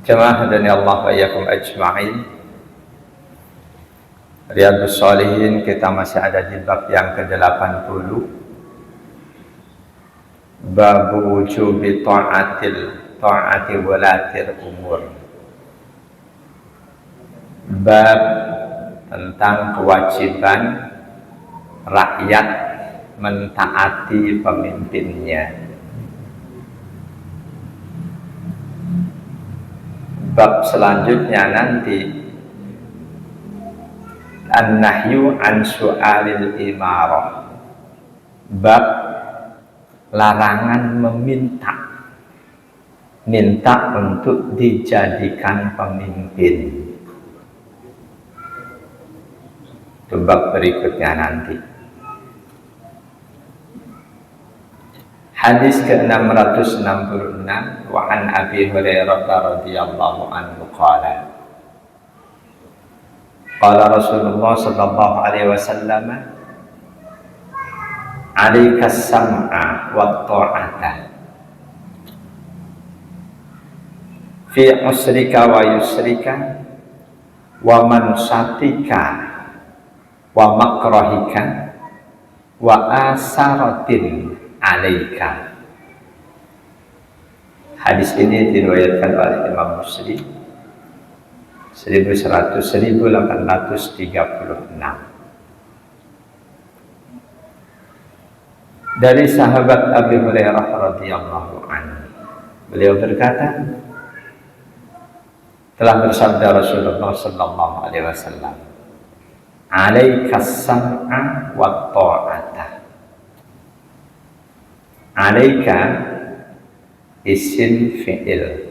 Jamaah hadani Allah wa iyyakum ajma'in. Riyadhus Shalihin, kita masih ada di bab yang ke-80. Bab wujubi ta'ati walatir umur. Bab tentang kewajiban rakyat mentaati pemimpinnya. Bab selanjutnya nanti an-nahyu an su'alil imarah. Bab larangan minta untuk dijadikan pemimpin. Itu bab berikutnya nanti. Hadis ke-666 wa an Abi Hurairah radhiyallahu anhu qala qala Rasulullah sallallahu alaihi wasallam alaika sam'a wa ta'ata fi usrika wa yusrika wa mansatika wa makrahika wa asaratin alaika. Hadis ini diriwayatkan oleh Imam Muslim 1836. Dari sahabat Abi Hurairah radhiyallahu anhu, beliau berkata, telah bersabda Rasulullah sallallahu alaihi wasallam, "Alaikas sam'a wa ta'ata." Alaika isim fi'il,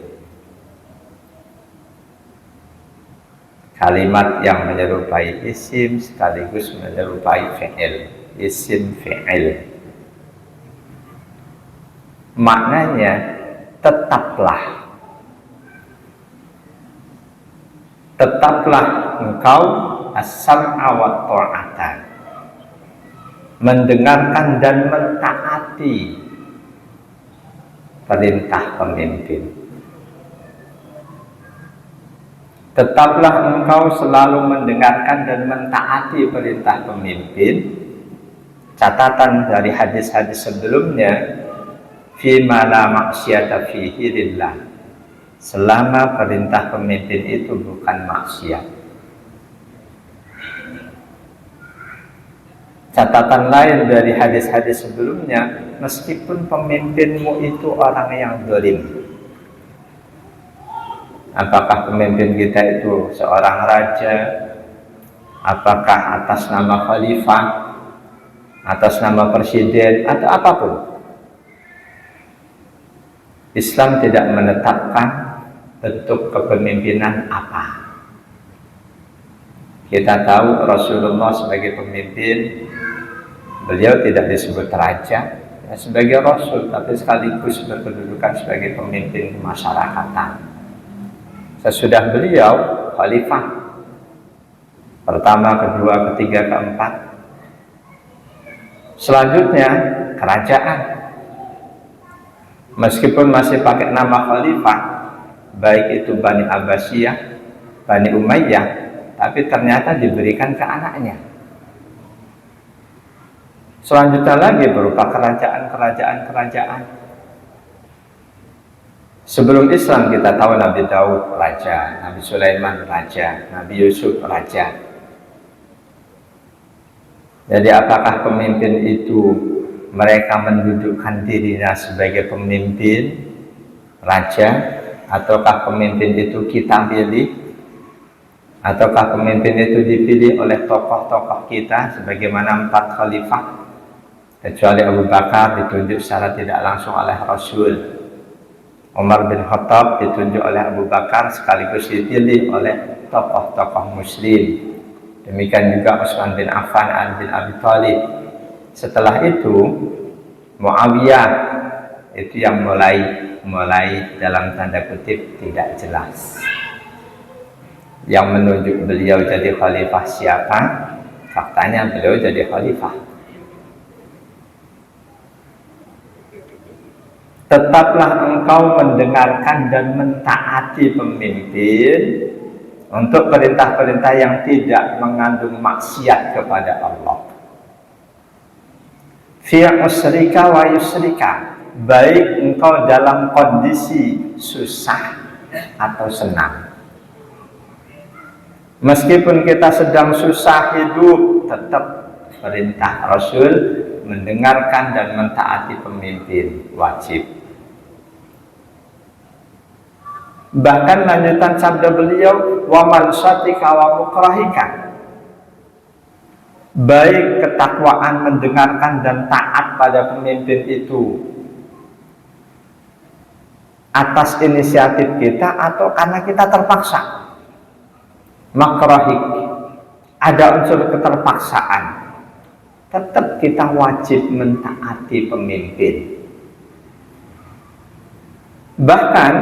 kalimat yang menyerupai isim sekaligus menyerupai fi'il. Isim fi'il maknanya tetaplah engkau as-sam'a wa ta'ata, mendengarkan dan mentaati perintah pemimpin. Tetaplah engkau selalu mendengarkan dan mentaati perintah pemimpin. Catatan dari hadis-hadis sebelumnya, fima la maksiata fihi lillah, selama perintah pemimpin itu bukan maksiat. Catatan lain dari hadis-hadis sebelumnya, meskipun pemimpinmu itu orang yang zalim. Apakah pemimpin kita itu seorang raja, apakah atas nama khalifah, atas nama presiden, atau apapun, Islam tidak menetapkan bentuk kepemimpinan apa. Kita tahu Rasulullah sebagai pemimpin, beliau tidak disebut raja ya, sebagai rasul, tapi sekaligus berkedudukan sebagai pemimpin masyarakatan. Sesudah beliau khalifah pertama, kedua, ketiga, keempat. Selanjutnya kerajaan. Meskipun masih pakai nama khalifah, baik itu Bani Abbasiyah, Bani Umayyah, tapi ternyata diberikan ke anaknya. Selanjutnya lagi berupa kerajaan. Sebelum Islam kita tahu Nabi Daud raja, Nabi Sulaiman raja, Nabi Yusuf raja. Jadi apakah pemimpin itu mereka mendudukkan dirinya sebagai pemimpin raja, ataukah pemimpin itu kita pilih, ataukah pemimpin itu dipilih oleh tokoh-tokoh kita sebagaimana 4 khalifah, kecuali Abu Bakar ditunjuk secara tidak langsung oleh Rasul, Umar bin Khattab ditunjuk oleh Abu Bakar sekaligus dipilih oleh tokoh-tokoh muslim. Demikian juga Utsman bin Affan, Ali bin Abi Thalib. Setelah itu Muawiyah itu yang mulai dalam tanda kutip tidak jelas. Yang menunjuk beliau jadi khalifah siapa? Faktanya beliau jadi khalifah. tetaplah engkau mendengarkan dan mentaati pemimpin untuk perintah-perintah yang tidak mengandung maksiat kepada Allah. Fi usrika wa yusrika, baik engkau dalam kondisi susah atau senang. Meskipun kita sedang susah hidup, tetap perintah Rasul mendengarkan dan mentaati pemimpin wajib. Bahkan lanjutan sabda beliau, wa man syatika wa mukrahika, baik ketakwaan mendengarkan dan taat pada pemimpin itu atas inisiatif kita atau karena kita terpaksa. Makrahik, ada unsur keterpaksaan, tetap kita wajib mentaati pemimpin. Bahkan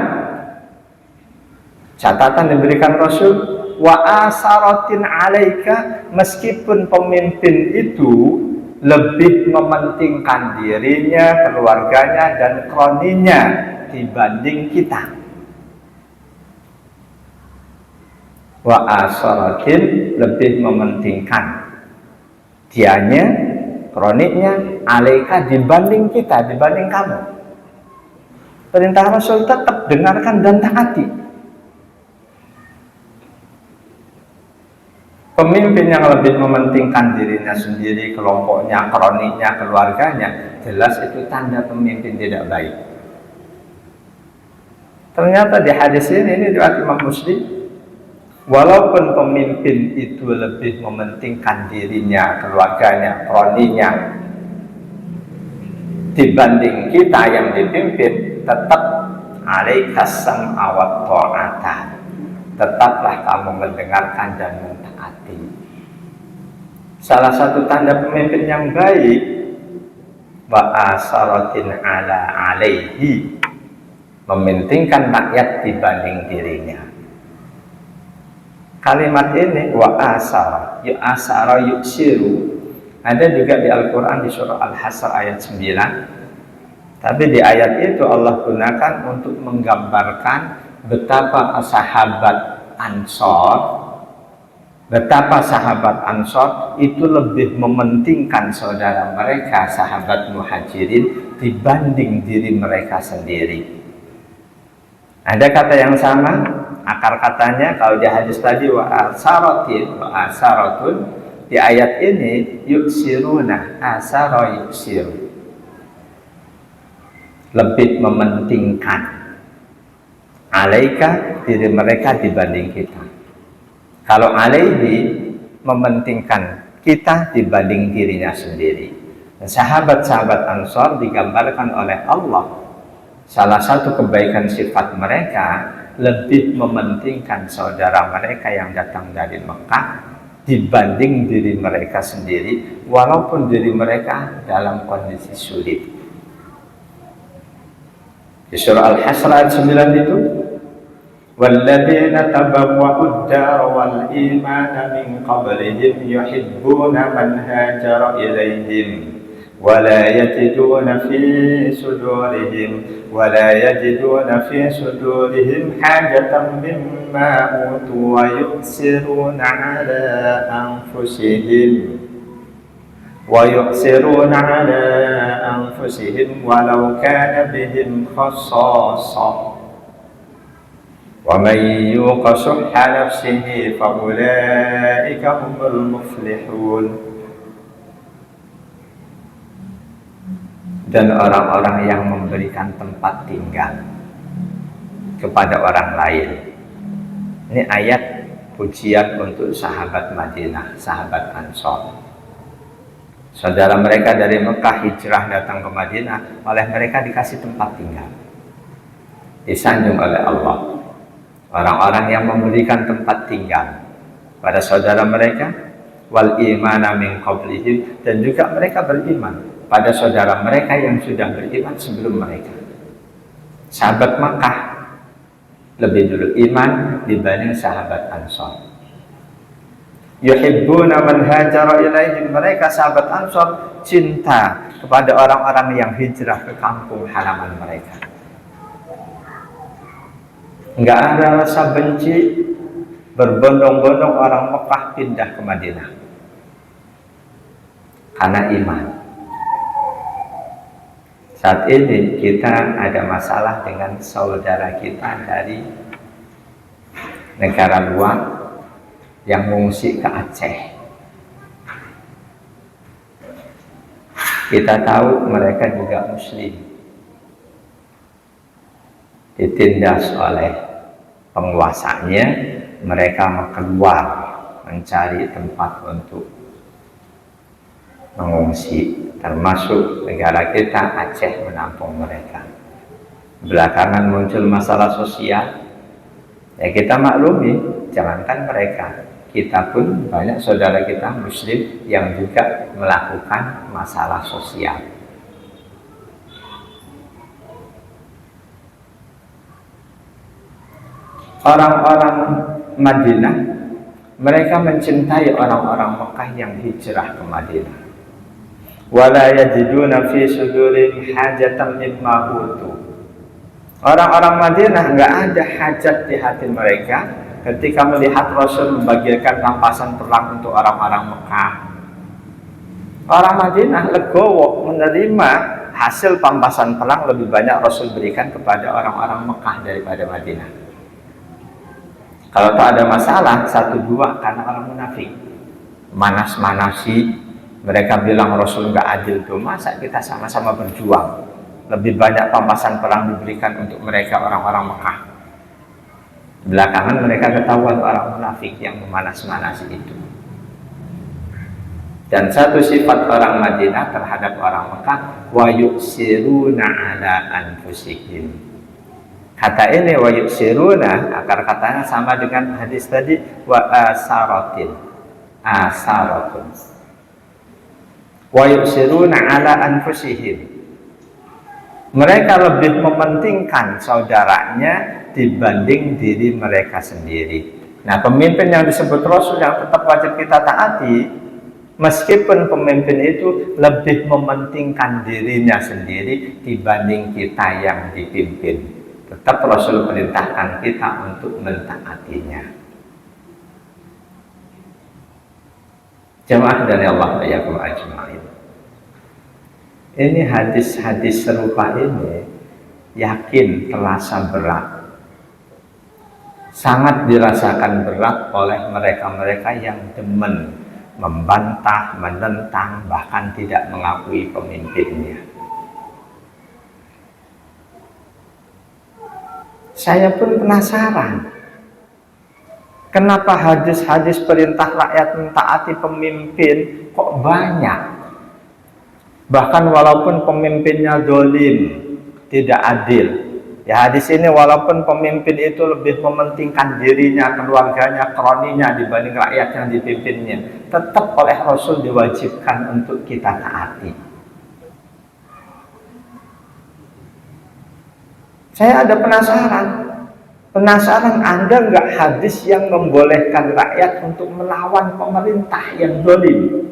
catatan diberikan Rasul, wa asaratin alaika, meskipun pemimpin itu lebih mementingkan dirinya, keluarganya dan kroninya dibanding kita. Wa asaratin, lebih mementingkan dianya, kroniknya, alaika, dibanding kita, dibanding kamu. Perintah Rasul tetap dengarkan dan taati. Pemimpin yang lebih mementingkan dirinya sendiri, kelompoknya, kroniknya, keluarganya, jelas itu tanda pemimpin tidak baik. Ternyata di hadis ini riwayat Imam Muslim, walaupun pemimpin itu lebih mementingkan dirinya, keluarganya, kroninya dibanding kita yang dipimpin, tetap alaikas sam'a wa ta'ata, tetaplah kamu mendengarkan dan mentaati. Salah satu tanda pemimpin yang baik, wa asaratin ala alaihi, mementingkan rakyat dibanding dirinya. Kalimat ini wa asara, yu'asara yu'siru, ada juga di Al-Quran di surah Al-Hasr ayat 9. Tapi di ayat itu Allah gunakan untuk menggambarkan betapa sahabat Ansor itu lebih mementingkan saudara mereka, sahabat Muhajirin, dibanding diri mereka sendiri. Ada kata yang sama, akar katanya kalau di hadis tadi wa asaratun, di ayat ini yuksiruna, asara yuksiru, lebih mementingkan alaika, diri mereka dibanding kita. Kalau alaihi, mementingkan kita dibanding dirinya sendiri. Sahabat-sahabat Ansor digambarkan oleh Allah, salah satu kebaikan sifat mereka lebih mementingkan saudara mereka yang datang dari Mekah dibanding diri mereka sendiri, walaupun diri mereka dalam kondisi sulit. Di surah Al-Hasr ayat 9 itu, walladzina tabawwa'ud dar wal iman min qablihim yuhibbuna man hajara ilaihim ولا يجدون في صدورهم حاجة مما أوتوا ويؤثرون على أنفسهم ولو كان بهم خصاصة ومن يوق شح نفسه فأولئك هم المفلحون. Dan orang-orang yang memberikan tempat tinggal kepada orang lain. Ini ayat pujian untuk sahabat Madinah, sahabat Ansor. Saudara mereka dari Mekah hijrah datang ke Madinah, oleh mereka dikasih tempat tinggal, disanjung oleh Allah. Orang-orang yang memberikan tempat tinggal pada saudara mereka, wal imana min qablihim, dan juga mereka beriman pada saudara mereka yang sudah beriman sebelum mereka. Sahabat Makkah lebih dulu iman dibanding sahabat Ansor. Yuhibbuna man hajara ilaihim, mereka sahabat Ansor cinta kepada orang-orang yang hijrah ke kampung halaman mereka. Enggak ada rasa benci, berbondong-bondong orang Mekah pindah ke Madinah karena iman. Saat ini kita ada masalah dengan saudara kita dari negara luar yang mengungsi ke Aceh. Kita tahu mereka juga Muslim, ditindas oleh penguasanya, mereka keluar mencari tempat untuk mengungsi, termasuk negara kita Aceh menampung mereka. Belakangan muncul masalah sosial, ya kita maklumi, jangankan mereka, kita pun banyak saudara kita Muslim yang juga melakukan masalah sosial. Orang-orang Madinah, mereka mencintai orang-orang Mekah yang hijrah ke Madinah. Wala yajiduna fi sudurihim hajatan mimma utu. Orang-orang Madinah enggak ada hajat di hati mereka ketika melihat Rasul membagikan rampasan perang untuk orang-orang Mekah. Orang Madinah legowo menerima hasil pampasan perang lebih banyak Rasul berikan kepada orang-orang Mekah daripada Madinah. Kalau tak ada masalah, satu dua karena orang munafik manas-manasi, mereka bilang Rasul nggak adil tuh, masa kita sama-sama berjuang, lebih banyak pampasan perang diberikan untuk mereka orang-orang Mekah. Belakangan mereka ketahuan orang munafik yang memanas-manasi itu. Dan satu sifat orang Madinah terhadap orang Mekah, wa yu'siruna ala anfusihim. Kata ini wa yu'siruna, akar katanya sama dengan hadis tadi wa asaratun. Wa yu'siruna ala anfusihim. Mereka lebih mementingkan saudaranya dibanding diri mereka sendiri. Nah, pemimpin yang disebut Rasul yang tetap wajib kita taati, meskipun pemimpin itu lebih mementingkan dirinya sendiri dibanding kita yang dipimpin, tetap Rasul perintahkan kita untuk mentaatinya. Jamaah dari Allah ya ajma'in. Ini hadis-hadis serupa ini yakin terasa berat, sangat dirasakan berat oleh mereka-mereka yang demen membantah, menentang, bahkan tidak mengakui pemimpinnya. Saya pun penasaran, kenapa hadis-hadis perintah rakyat mentaati pemimpin kok banyak? Bahkan walaupun pemimpinnya zalim, tidak adil. Ya, hadis ini walaupun pemimpin itu lebih mementingkan dirinya, keluarganya, kroninya dibanding rakyat yang dipimpinnya, tetap oleh Rasul diwajibkan untuk kita taati. Saya ada penasaran ada nggak hadis yang membolehkan rakyat untuk melawan pemerintah yang zalim?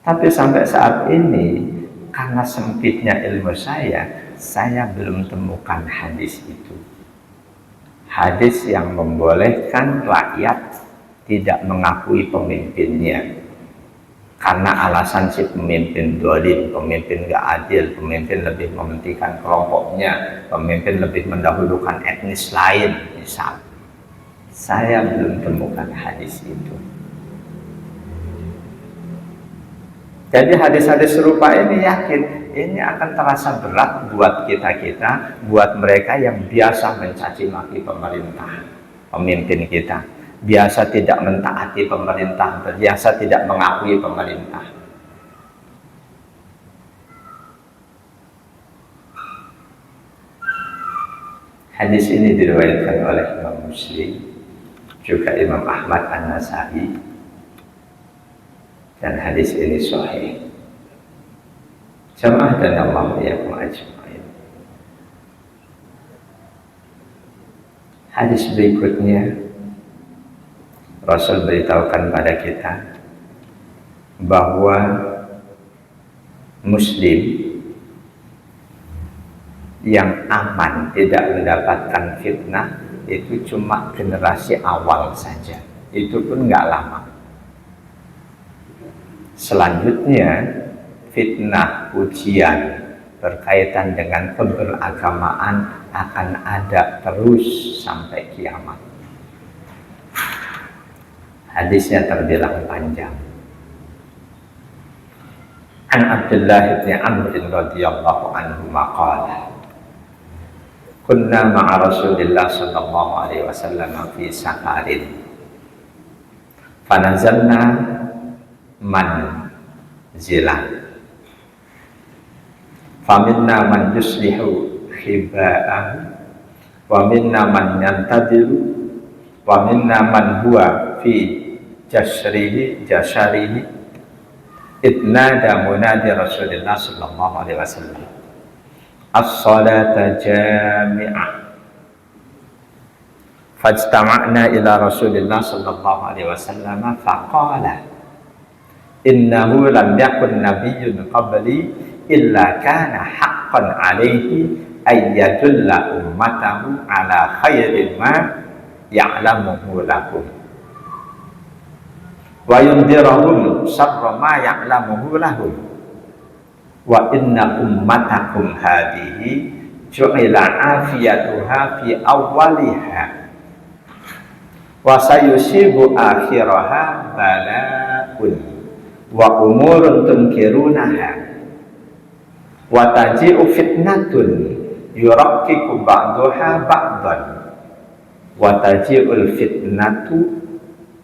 Tapi sampai saat ini, karena sempitnya ilmu saya belum temukan hadis itu. Hadis yang membolehkan rakyat tidak mengakui pemimpinnya karena alasan si pemimpin zalim, pemimpin gak adil, pemimpin lebih mementingkan kelompoknya, pemimpin lebih mendahulukan etnis lain, misal. Saya belum temukan hadis itu. Jadi hadis-hadis serupa ini yakin ini akan terasa berat buat kita-kita, buat mereka yang biasa mencaci maki pemerintah, pemimpin kita, biasa tidak mentaati pemerintah, biasa tidak mengakui pemerintah. Hadis ini diriwayatkan oleh Imam Muslim, juga Imam Ahmad An-Nasai, dan hadis ini sahih. Jamaah dan Allah ya ajma'in. Hadis berikutnya Rasul beritahukan pada kita bahwa Muslim yang aman tidak mendapatkan fitnah itu cuma generasi awal saja, itu pun nggak lama. Selanjutnya fitnah ujian berkaitan dengan keberagamaan akan ada terus sampai kiamat. Hadisnya terbilang panjang. An Abdullah bin Amr radhiyallahu anhu maqala kunna ma'a Rasulillah sallallahu alaihi wasallam fi safarin fanazalna manzilan faminna man yuslihu khiba'ahu wa minna man yantadiru wa minna man huwa fi jasrihi idnada munadi Rasulillah sallallahu alaihi wasallam as-salata jami'ah fajtama'na ila Rasulillah sallallahu alaihi wasallam faqala innahu lam yakun nabiyyun qabli illa kana haqqan alaihi ayyadulla ummatahu ala khairin ma ya'lamuhu lahum wa yundirahum syarra ma ya'lamuhu lahum wa inna ummatakum hadihi ju'ila afiyatuha fi awwaliha wa sayusibu akhiraha bala'un wa umurun tunkirunaha wa taji'u fitnatun yurakkiku ba'duha ba'dan wa taji'ul fitnatu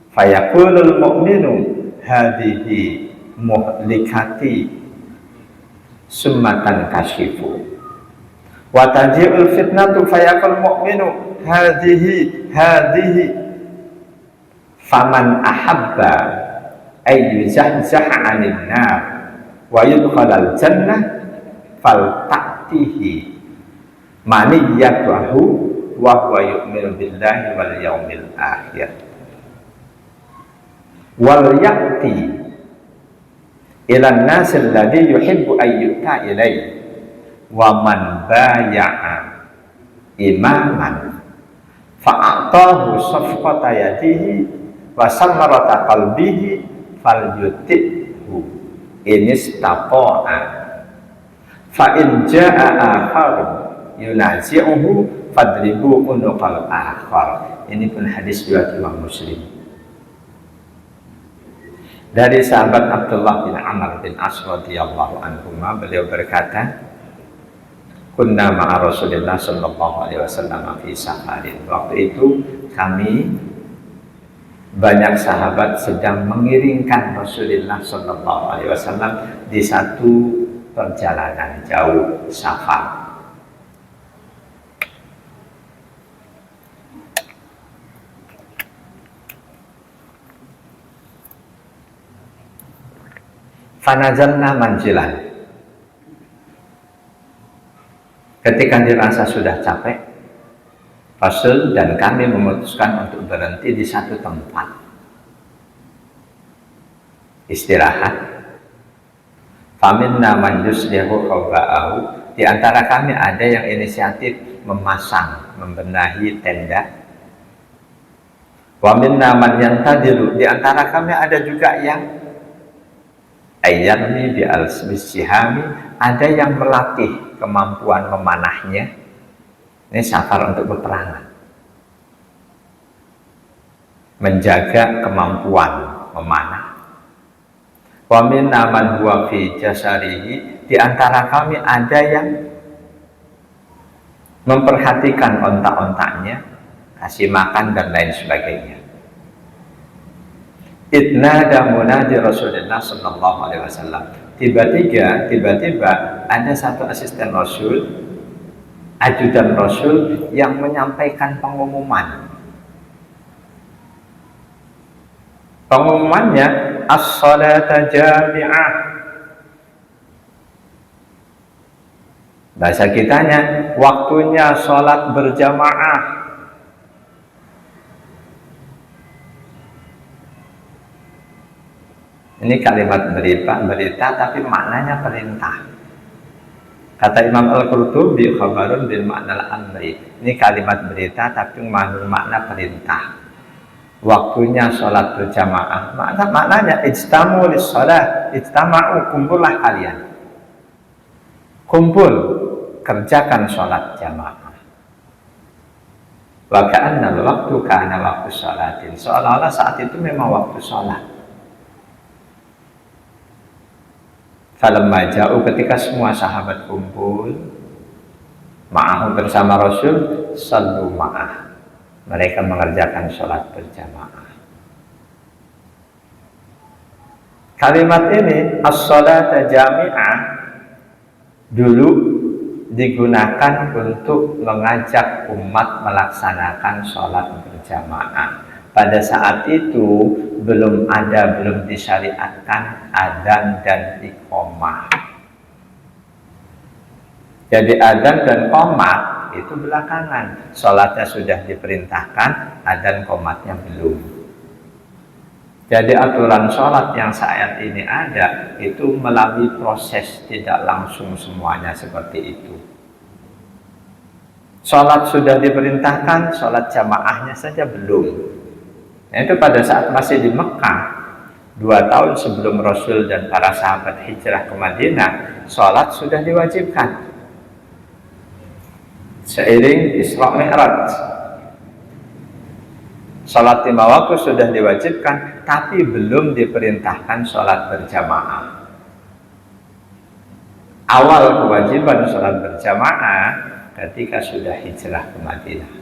fayakulul mu'minu hadihi muhlikati summatan kashifu wa taji'ul fitnatu fayakul mu'minu hadihi faman ahabba ay yuzahzaha 'anil nar wa yudkhalal jannah fal ta'tihi maniyatuhu wa huwa yu'minu billahi wal yaumil akhir wal ya'ti ilan nasil ladhi yuhibbu ayyuta ilaih wa man baya'a imaman fa'atahu safqata yadihi wa samarata qalbihi falyutibhu inistata'a fa'in ja'a akhar yunazi'uhu fadribu unuqal akhar. Ini pun hadis riwayat Imam Muslim. Dari sahabat Abdullah bin Amr bin As radhiyallahu anhuma, beliau berkata, kunna ma'a Rasulillah sallallahu alaihi wasallam fi safarin. Waktu itu kami banyak sahabat sedang mengiringkan Rasulullah sallallahu alaihi wasallam di satu perjalanan jauh safar. Fanazalna manjilan. Ketika dirasa sudah capek, Rasul dan kami memutuskan untuk berhenti di satu tempat istirahat. Faminna man yuslihu khawba'ahu. Di antara kami ada yang inisiatif memasang, membenahi tenda. Wa minna man yantadiru. Di antara kami ada juga yang ayyarmi bi al-sihami, ada yang melatih kemampuan memanahnya. Ini safar untuk peperangan, menjaga kemampuan memanah. Wa minna man huwa fi jasarihi. Di antara kami ada yang memperhatikan ontak-ontaknya, kasih makan dan lain sebagainya. Idnada munadi Rasulullah sallallahu alaihi wasallam. Tiba-tiba ada satu asisten Rasul, ajudan Rasul yang menyampaikan pengumuman. Pengumumannya as-salata jami'ah. Bahasa kitanya waktunya sholat berjamaah. Ini kalimat berita tapi maknanya perintah. Kata Imam Al-Qurtubi, khabarun bil makna al-amri. Ini kalimat berita tapi mengandung makna perintah. Waktunya sholat berjamaah. Maknanya ijtamu lis sholat, ijtama'u, kumpullah kalian. Kumpul, kerjakan sholat jamaah. Wa ka'annal waktu kana waktu sholatin. Seolah-olah saat itu memang waktu sholat. Falamma ja'u, ketika semua sahabat kumpul ma'ahu bersama Rasul, sallu ma'ah, mereka mengerjakan sholat berjamaah. Kalimat ini as-sholata jami'ah dulu digunakan untuk mengajak umat melaksanakan sholat berjamaah. Pada saat itu belum disyariatkan adzan dan iqamah. Jadi adzan dan qomat itu belakangan. Sholatnya sudah diperintahkan, adzan qomatnya belum. Jadi aturan sholat yang saat ini ada itu melalui proses, tidak langsung semuanya seperti itu. Sholat sudah diperintahkan, sholat jamaahnya saja belum. Nah, itu pada saat masih di Mekah, 2 tahun sebelum Rasul dan para sahabat hijrah ke Madinah, sholat sudah diwajibkan. Seiring Isra Mi'raj, sholat 5 waktu sudah diwajibkan, tapi belum diperintahkan sholat berjamaah. Awal kewajiban sholat berjamaah ketika sudah hijrah ke Madinah.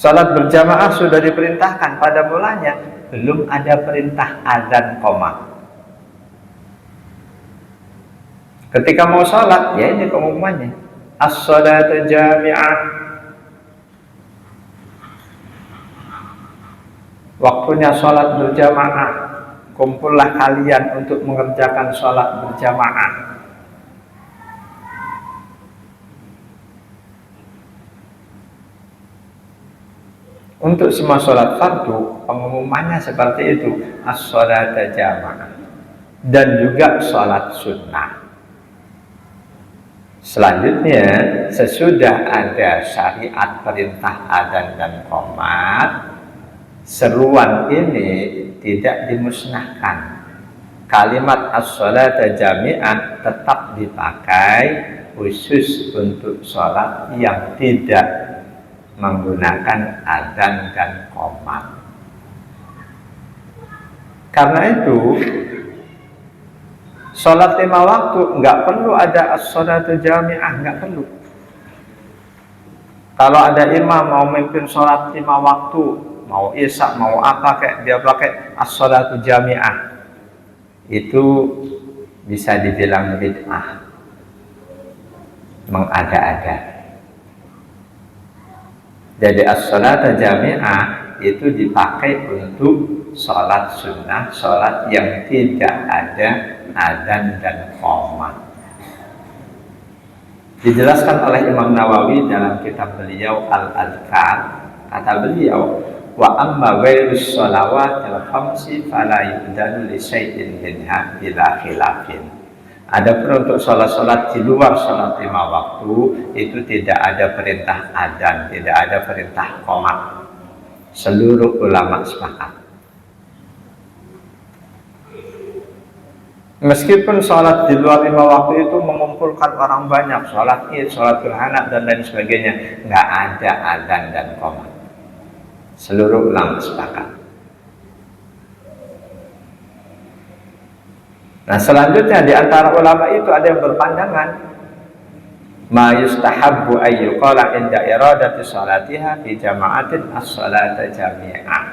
Sholat berjamaah sudah diperintahkan, pada mulanya belum ada perintah adzan qomat. Ketika mau sholat, ya ini pengumumannya, as-sholatu jami'ah, waktunya sholat berjamaah, kumpullah kalian untuk mengerjakan sholat berjamaah. Untuk semua sholat fardu, pengumumannya seperti itu, as-sholata jamaah, dan juga sholat sunnah. Selanjutnya, sesudah ada syariat perintah adzan dan qomat, seruan ini tidak dimusnahkan. Kalimat as-sholata jami'ah tetap dipakai khusus untuk sholat yang tidak menggunakan adzan dan qomat. Karena itu sholat 5 waktu nggak perlu ada as-sholatu jami'ah, nggak perlu. Kalau ada imam mau memimpin sholat 5 waktu, mau isya, mau apa, kayak dia pakai as-sholatu jami'ah, itu bisa dibilang bid'ah, mengada-ada. Jadi as-sholata jami'ah itu dipakai untuk sholat sunnah, sholat yang tidak ada adzan dan qomat. Dijelaskan oleh Imam Nawawi dalam kitab beliau Al-Adhkar, kata beliau, wa amma ghairus shalawatil khamsi fala yudanu li syai'in minha bila khilafin. Adapun untuk sholat-sholat di luar sholat 5 waktu itu tidak ada perintah adzan, tidak ada perintah qomat. Seluruh ulama sepakat. Meskipun sholat di luar 5 waktu itu mengumpulkan orang banyak, sholat id, sholat gerhana dan lain sebagainya, nggak ada adzan dan qomat. Seluruh ulama sepakat. Nah, selanjutnya di antara ulama itu ada yang berpandangan ma yustahabbu ayyuqala inda iradati sholatiha fi jama'atin as-sholata jami'ah.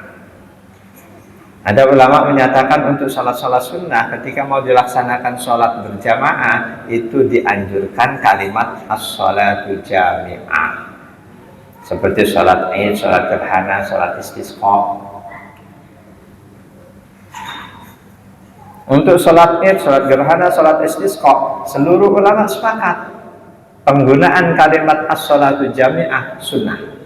Ada ulama menyatakan untuk sholat-sholat sunnah ketika mau dilaksanakan sholat berjamaah itu dianjurkan kalimat as-sholatu jami'ah, seperti sholat id, sholat gerhana, sholat istisqa. Untuk sholat id, sholat gerhana, sholat istisqa, seluruh ulama sepakat penggunaan kalimat as-sholatu jami'ah sunnah.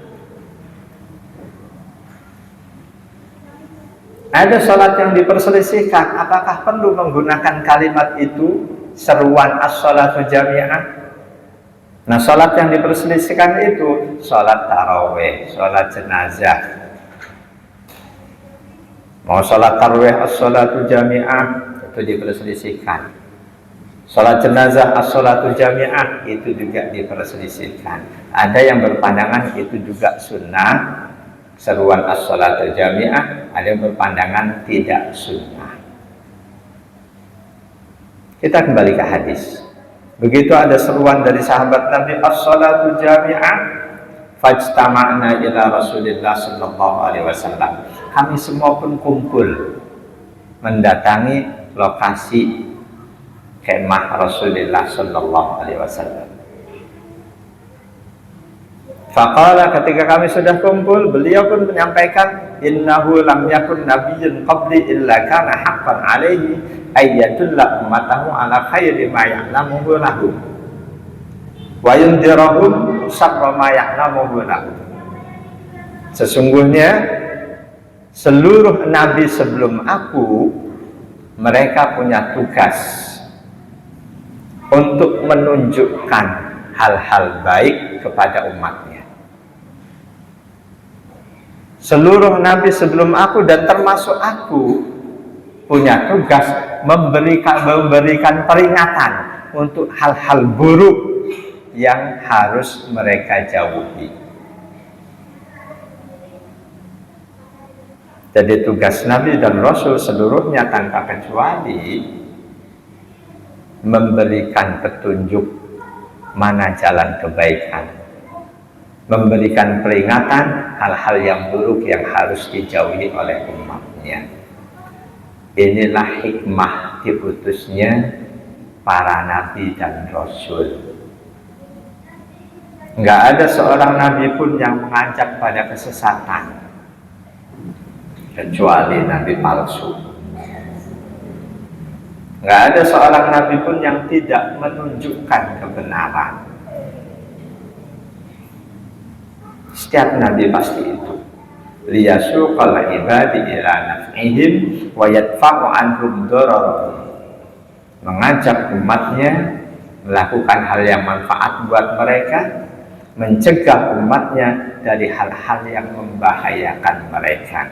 Ada sholat yang diperselisihkan, apakah perlu menggunakan kalimat itu, seruan as-sholatu jami'ah? Nah, sholat yang diperselisihkan itu sholat tarawih, sholat jenazah. Mau sholat tarawih as-sholatu jami'ah, itu diperselisihkan. Sholat jenazah as-sholatu jami'ah, itu juga diperselisihkan. Ada yang berpandangan itu juga sunnah, seruan as-sholatu jami'ah, ada yang berpandangan tidak sunnah. Kita kembali ke hadis. Begitu ada seruan dari sahabat Nabi as-sholatu jami'ah, fajtama'na ila Rasulillah sallallahu alaihi wasallam. Kami semua pun kumpul mendatangi lokasi kemah Rasulullah sallallahu alaihi wasallam. Faqala, ketika kami sudah kumpul, beliau pun menyampaikan, innahu lam yakun nabiyyun qabli illa kana haqqan alaihi ayyadulla ummatahu ala khairi ma ya'lamuhu lahum wa yundirahum syarra ma ya'lamuhu lahum. Sesungguhnya seluruh nabi sebelum aku, mereka punya tugas untuk menunjukkan hal-hal baik kepada umatnya. Seluruh nabi sebelum aku dan termasuk aku punya tugas memberikan peringatan untuk hal-hal buruk yang harus mereka jauhi. Jadi tugas nabi dan rasul seluruhnya tanpa kecuali memberikan petunjuk mana jalan kebaikan, memberikan peringatan hal-hal yang buruk yang harus dijauhi oleh umatnya. Inilah hikmah diutusnya para nabi dan rasul. Enggak ada seorang nabi pun yang mengajak pada kesesatan kecuali nabi palsu. Enggak ada seorang nabi pun yang tidak menunjukkan kebenaran. Setiap nabi pasti itu liyasuqal ibadi ila naf'ihim wa yadfa'u anhum dararahum, mengajak umatnya melakukan hal yang manfaat buat mereka, mencegah umatnya dari hal-hal yang membahayakan mereka.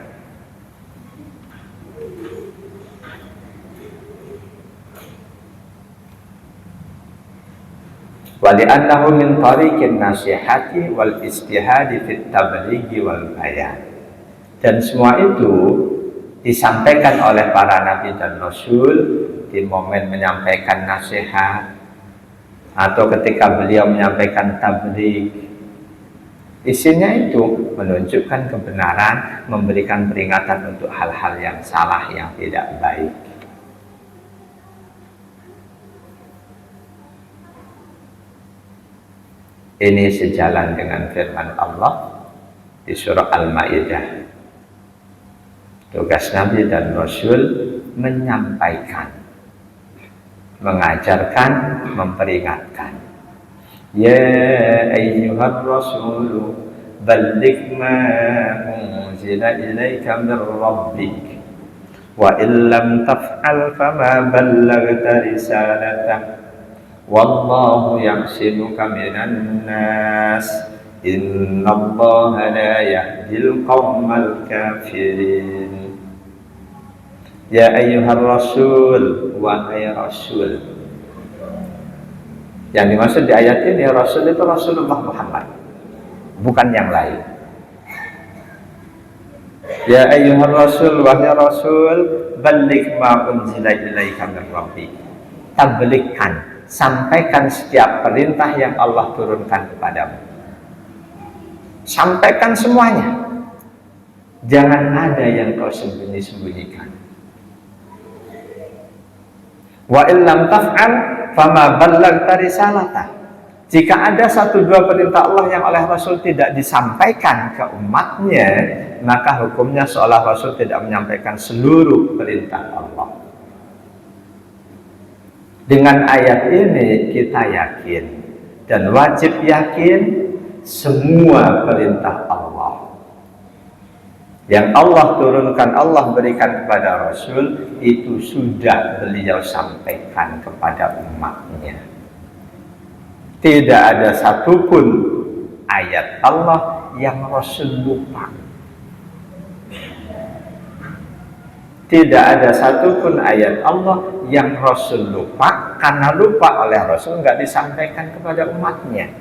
Wali'annahu min tariqin nasihati wal istihadi fit tablighi wal bayan. Dan semua itu disampaikan oleh para nabi dan rasul di momen menyampaikan nasihat atau ketika beliau menyampaikan tabligh. Isinya itu menunjukkan kebenaran, memberikan peringatan untuk hal-hal yang salah, yang tidak baik. Ini sejalan dengan firman Allah di surah Al-Maidah. Tugas Nabi dan Rasul menyampaikan, mengajarkan, memperingatkan. Ya ayyuhar rasul balligh ma unzila ilaika min rabbik wa illam taf'al fama ballaghta risalatah wallahu ya'simuka minan nas innallaha la yahdil qaumal kafirin. Ya ayyuhar rasul, wahai rasul. Yang dimaksud di ayat ini rasul itu Rasulullah Muhammad, bukan yang lain. Ya ayyuhar rasul, wahai rasul, balligh ma unzila ilaika min rabbik. Tablighkan, sampaikan setiap perintah yang Allah turunkan kepadamu. Sampaikan semuanya. Jangan ada yang kau sembunyi-sembunyikan. Wa illam taf'al fama ballaghta risalatah. Jika ada satu dua perintah Allah yang oleh Rasul tidak disampaikan ke umatnya, maka hukumnya seolah Rasul tidak menyampaikan seluruh perintah Allah. Dengan ayat ini kita yakin dan wajib yakin semua perintah Allah Yang Allah turunkan, Allah berikan kepada Rasul, itu sudah beliau sampaikan kepada umatnya. Tidak ada satupun ayat Allah yang Rasul lupa. Tidak ada satupun ayat Allah yang Rasul lupa, karena lupa oleh Rasul nggak disampaikan kepada umatnya.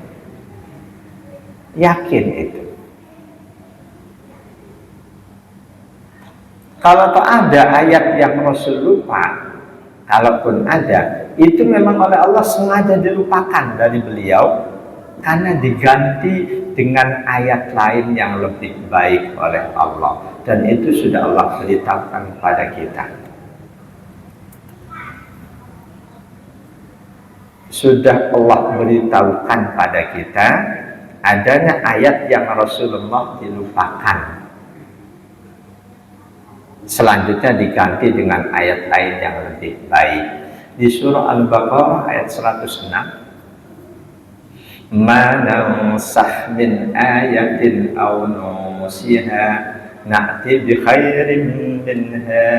Yakin itu. Kalau tak ada ayat yang Rasul lupa, kalaupun ada, itu memang oleh Allah sengaja dilupakan dari beliau, karena diganti dengan ayat lain yang lebih baik oleh Allah. Dan itu sudah Allah beritahukan kepada kita. Sudah Allah beritahukan pada kita adanya ayat yang Rasulullah dilupakan. Selanjutnya diganti dengan ayat lain yang lebih baik. Di surah Al-Baqarah ayat 106, ma nansah min ayatin aw nusiha na'ti bi khairin minha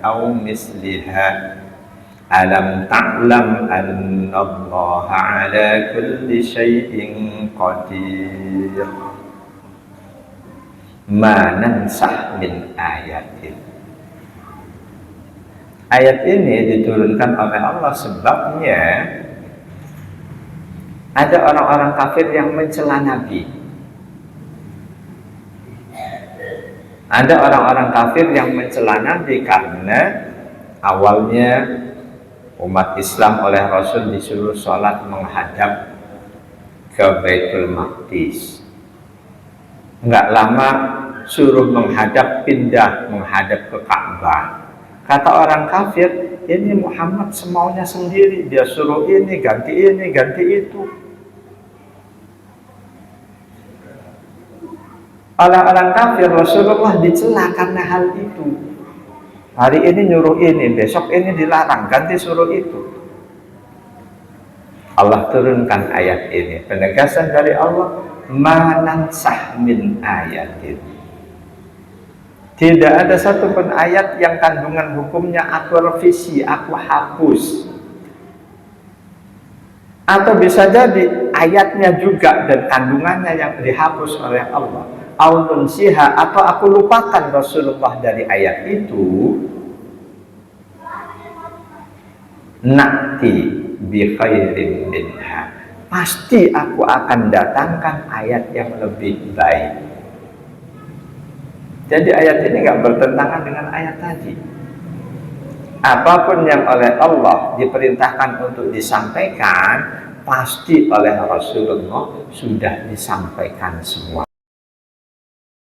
aw misliha alam ta'lam anna Allah ala kulli syai'in qadir. Ma nansah min ayatin. Ayat ini diturunkan oleh Allah sebabnya ada orang-orang kafir yang mencela Nabi. Ada orang-orang kafir yang mencela Nabi karena awalnya umat Islam oleh Rasul disuruh sholat menghadap ke Baitul Maqdis. Enggak lama suruh pindah menghadap ke Ka'bah. Kata orang kafir, ini Muhammad semaunya sendiri, dia suruh ini, ganti itu. Oleh orang kafir, Rasulullah dicela karena hal itu. Hari ini nyuruh ini, besok ini dilarang, ganti suruh itu. Allah turunkan ayat ini, penegasan dari Allah, ma nansah min ayatin. Tidak ada satupun ayat yang kandungan hukumnya aku revisi, aku hapus. Atau bisa jadi ayatnya juga dan kandungannya yang dihapus oleh Allah. Aunun siha, atau aku lupakan Rasulullah dari ayat itu. Nakti bi khairin minha, pasti aku akan datangkan ayat yang lebih baik. Jadi ayat ini nggak bertentangan dengan ayat tadi. Apapun yang oleh Allah diperintahkan untuk disampaikan, pasti oleh Rasulullah sudah disampaikan semua.